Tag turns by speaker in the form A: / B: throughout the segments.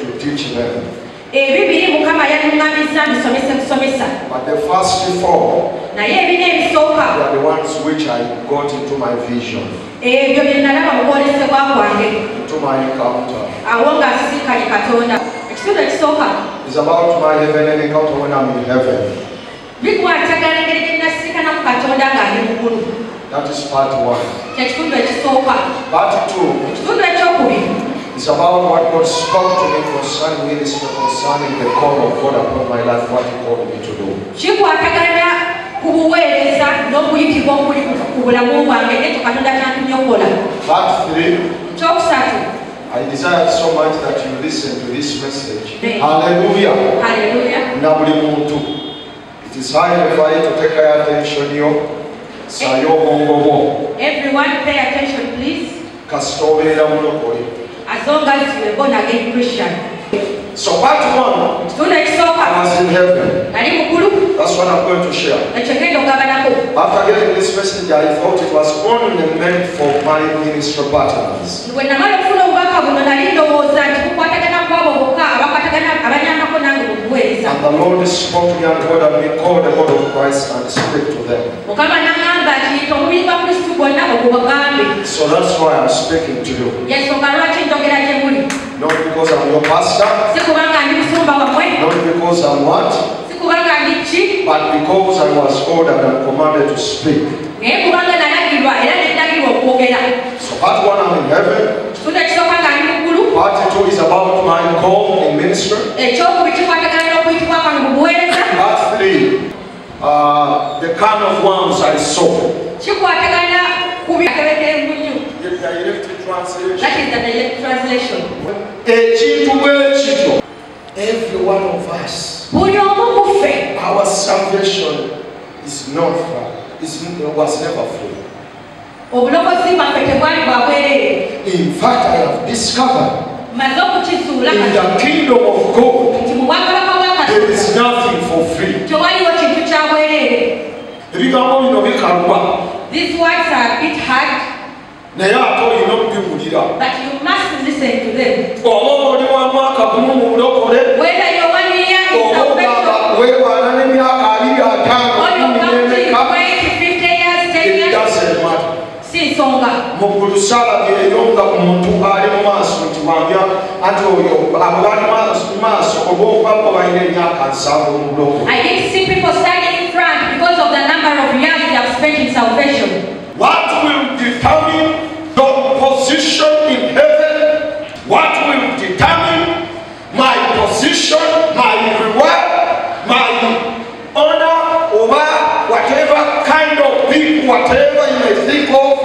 A: to teach them.
B: But
A: the first four, they are the ones which I got into my vision, into my encounter. It's about my heaven encounter when I'm in heaven. That is part one. Part two is about what God spoke to me concerning ministry, concerning the call of God upon my life, what He called me to do. Part three, I desire so much that you listen to this message. Hallelujah. Hallelujah. It is high time to take your attention here.
B: Everyone pay attention, please. As long as you are born again Christian.
A: So part one, I was in heaven. That's what I'm going to share. After getting this message, I thought it was only meant for my ministry partners. And the Lord spoke to me and God had been called the God of Christ and speak to them. So that's why I'm speaking to you. Not because I'm your pastor, not because I'm what, but because I was ordered and commanded to speak. So part one, I'm in heaven. Part two is about my call in ministry. Part three, the kind of worms I saw. The direct translation.
B: That is the direct translation.
A: Every one of us, our salvation is not free. Was never free. In fact, I have discovered in the kingdom of God, there is nothing for free.
B: These words are a bit hard, but you must listen to them. Whether you're 1 year in salvation, or you're going to 50 years, 10 years,
A: it doesn't matter.
B: I didn't see people standing in front because of the number of years they have spent in salvation.
A: What will determine the position in heaven? What will determine my position, my reward, my honor over whatever kind of people, whatever you may think of,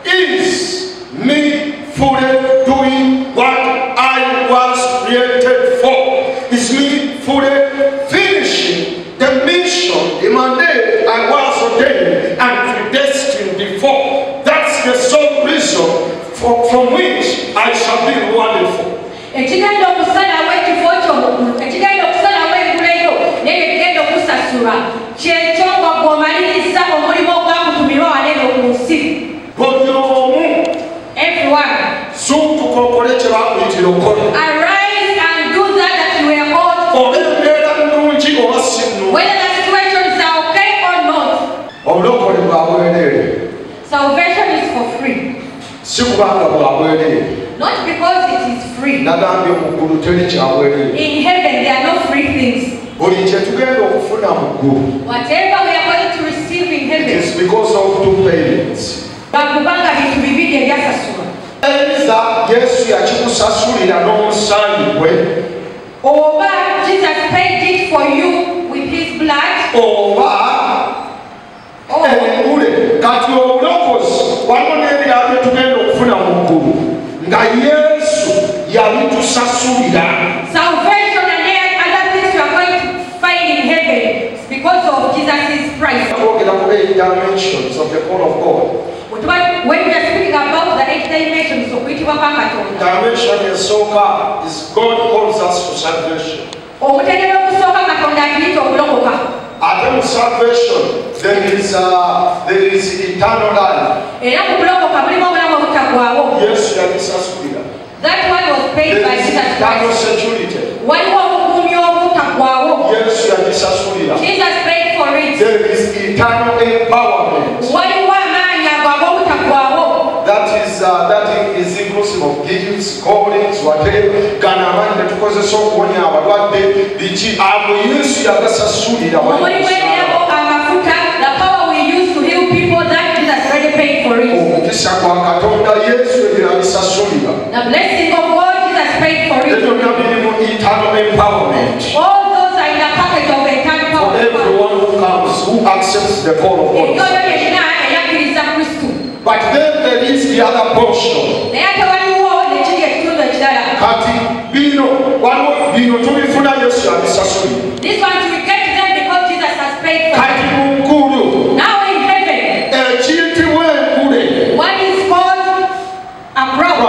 A: is me fully doing what I was created for. It's me fully finishing the mission, the mandate I was ordained and predestined before. That's the sole reason from which I shall be rewarded for.
B: Everyone, arise and do that you were called for. Whether the situations are okay or not. Salvation is for free. Not because it is free. In heaven there are no free things. Whatever we are going to receive in heaven,
A: it is because of two payments.
B: Jesus paid it for you with his blood. Salvation and other things you are going to find in heaven because of Jesus' price.
A: Dimensions of the call of God.
B: When we are speaking about the 8 dimensions of which
A: dimension is so far is God calls us to salvation. After salvation, there is eternal life. Yes,
B: That one was paid by Jesus
A: eternal
B: Christ.
A: security.
B: Jesus paid for it.
A: There is eternal empowerment. That is inclusive of gifts, callings, whatever. The
B: power we use to heal people, that Jesus already paid for it. The blessing of God, Jesus paid for it.
A: Eternal empowerment.
B: All those are in the package of eternal power.
A: For everyone who comes, who accepts the call of God. But then there is the other portion. This
B: one we get to them because Jesus has paid for it. Now in heaven, what is called a crown.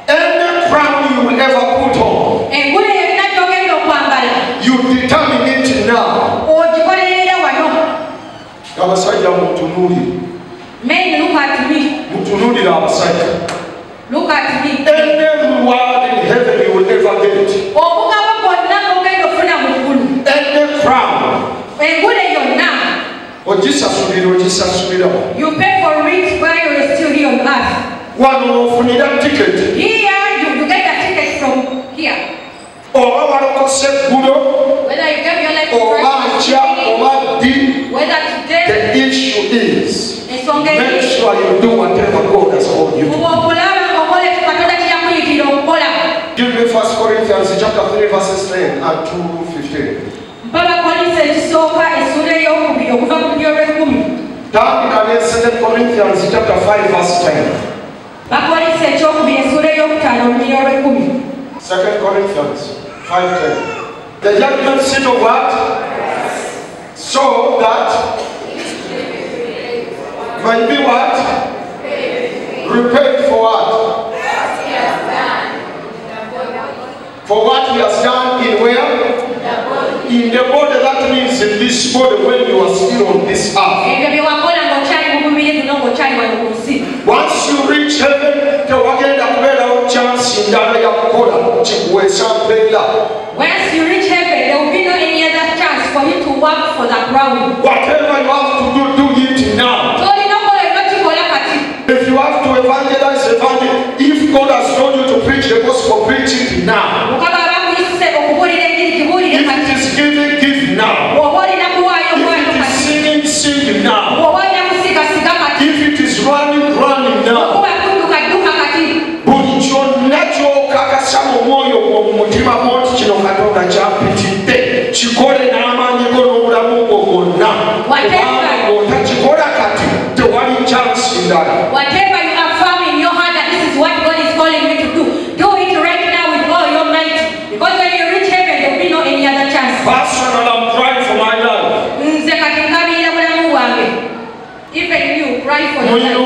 A: Any crown you will ever put on, you determine it now.
B: Men, look at me. Look at me.
A: Any reward in heaven you will ever get. Any crown.
B: You pay for it while you're still here on earth.
A: Ticket.
B: Here, you get a ticket from here. Whether you give your life to Christ, whether today,
A: the issue is make sure you do whatever God has called you to do. Give me 1 Corinthians chapter 3 verses 10 and 2:15. Down in 2 Corinthians chapter 5 verse 10. 2 Corinthians 5:10. The judgment seat of what? So that might be what? Repaid for what? For what he has done in where? In the body. That means in this body when you are still on this earth. Once you reach heaven,
B: once you reach heaven, there will be no any other chance for you to work for the crown.
A: Whatever you have to do, do it now. If you have to evangelize, evangelize. If God has told you to preach the gospel, preach it now. If it is giving, give now. If it is singing, sing now. If it is running, running now.
B: Whatever you have found in your heart that this is what God is calling me to do, do it right now with all your might. Because when you reach heaven, there will be no any other chance.
A: Personal, I'm crying for my life.
B: Even you cry for your life.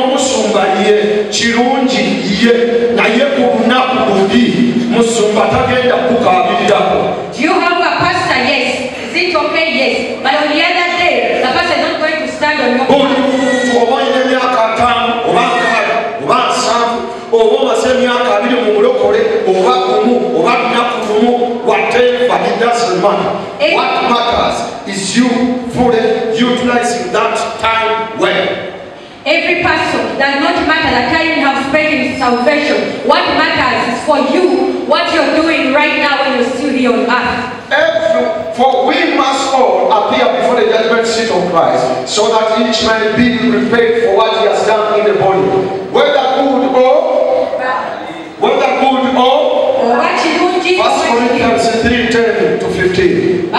B: Do you have a pastor? Yes. Is it okay? Yes. But on the other day, the pastor is not going to stand on your
A: whatever, it doesn't matter. What matters is you fully utilizing that time well.
B: Every person, does not matter the time you have spent in salvation. What matters is for you, what you're doing right now when you're still here on earth.
A: For we must all appear before the judgment seat of Christ, so that each man be repaid for what he has done in the body, whether good or 1 Corinthians 3:10 to 15.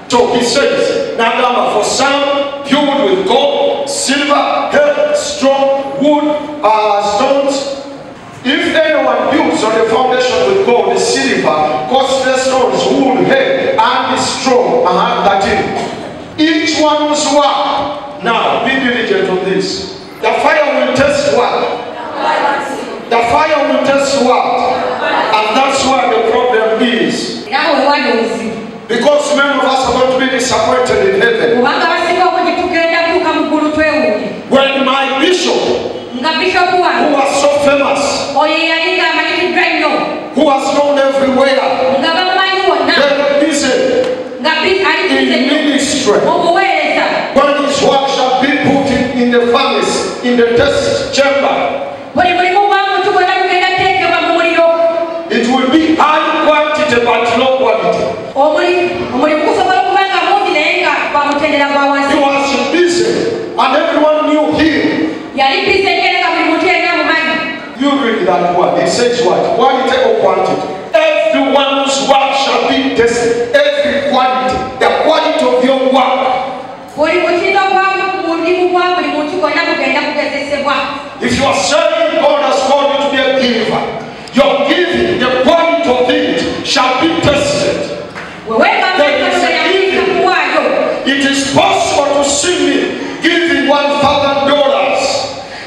A: So he says, now for some, fueled with gold, silver, hay, straw, wood, stones. If anyone builds on the foundation with gold, silver, costly stones, wood, hay, and straw, 13. Each one's work. Now, be diligent on this. The fire will test what? The fire will test what? And that's where the problem is. Because many of us are going to be disappointed in heaven. When my bishop who was so famous, who was known everywhere, very busy in ministry. When his work shall be put in the furnace, in the test chamber, it will be high quantity but low quality. He was busy and everyone knew him. You read that word. It says what? Quality or quantity? Everyone's work shall be tested. Every quality. The quality of your work. If you are saying God has called you to be a giver, your giving, the quality of it shall be tested. It is possible to see me giving $1,000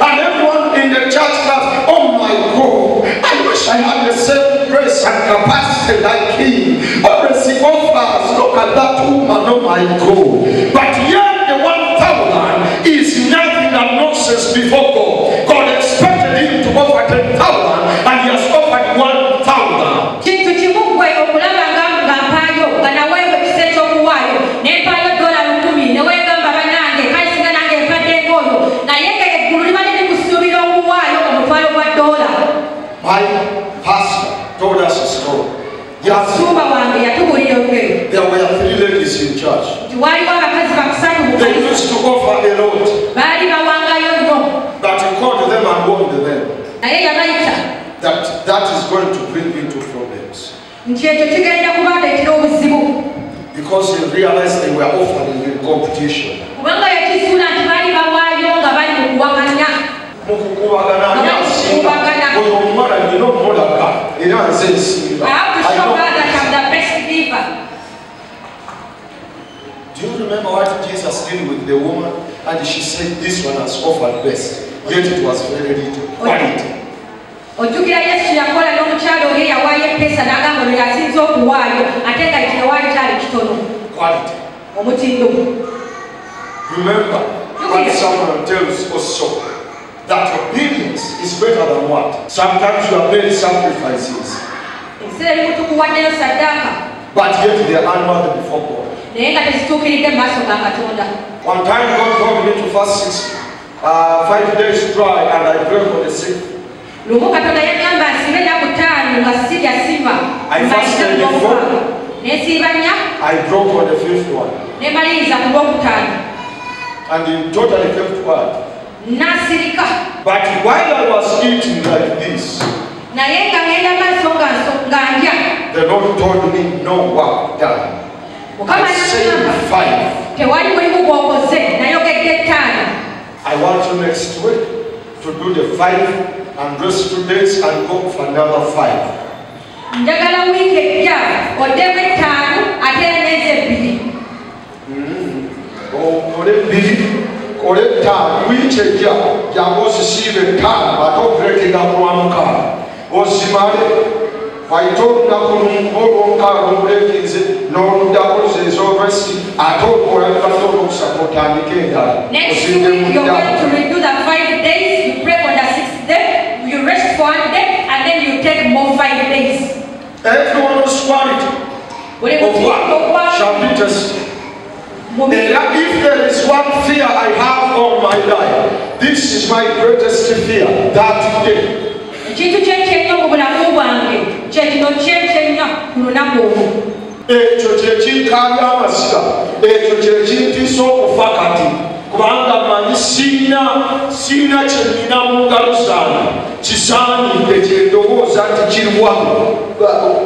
A: and everyone in the church class, oh my God, I wish I had the same grace and capacity like him. Always he offers, look at that woman, oh my God. But yet the 1,000 is nothing but nonsense before God. God expected him to offer 10,000 and he has offered 1,000. My pastor told us a story. There were 3 ladies in church. They used to offer a lot. But he called them and warned them that is going to bring into problems. Because he realized they were offering in competition. I have to show her that I'm the best giver. Do you remember what Jesus did with the woman? And she said this one has offered best, yet it was very little quality. Quality. Remember what someone tells us so. That obedience is better than what? Sometimes you have made sacrifices. But yet they are unworthy before God. One time God told me to fast 5 days dry and I prayed for the sick. I fasted before. I broke on the 5th one. And in total the 5th one. But while I was eating like this, the Lord told me no work done. I said 5. I want you next week to do the 5 and rest 2 days and go for another 5. Next week you're going to redo the 5 days, you pray on the 6th day, you rest for 1 day, and then you take more 5 days. Everyone's quality of work shall be tested. And if there is one fear I have all my life, this is my greatest fear, that day. Kubanga manyi sina kyenina mu ngalo zange kisaanidde kyendowooza nti kiriwamu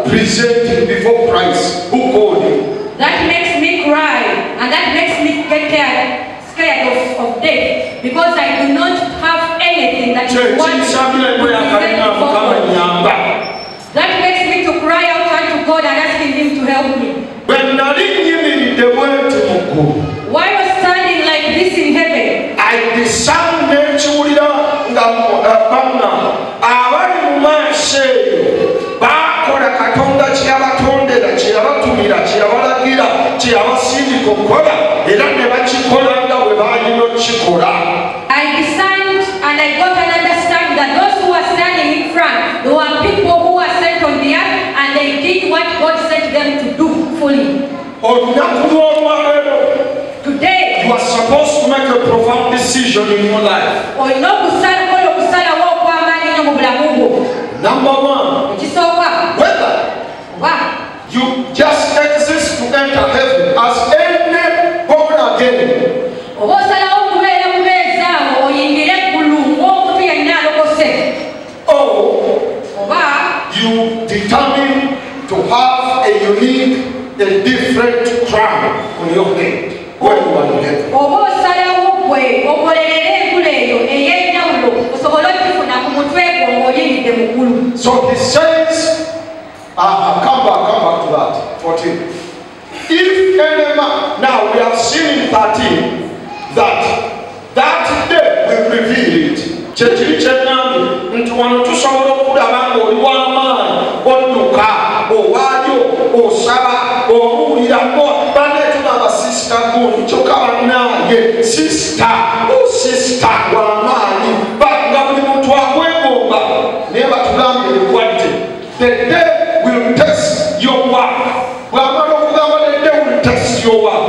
A: presenting before Christ who called you. That makes me cry and that makes me get scared of death because I do not have anything that is one to present before God. That makes me to cry out unto God and asking Him to help me. Why was standing like this in heaven? I discerned abali mu maaso eyo baakola Katonda kyeyabatondera kyeyabatumira kyeyabalagira kyeyabasindika okukola era ne bakikola nga bwe baalina okukikola. I discerned and I got an understanding decision in your life. Number one, whether you just exist to enter heaven as any born again, or you determine to have a unique, a different crown on your head when you are in heaven. So he says, come back to that, 14. If any man, now we have seen in 13 that day will reveal it. Chechiri chenami, mtu wanatushauri kudabanga oliwama, onuka, owayo, osaba, orulira, banetu na sister guni, chokaba naye, sister wamani, banga buli muntu akwegomba, neba tugambe ekwate. The day will test your work. The day will test your work.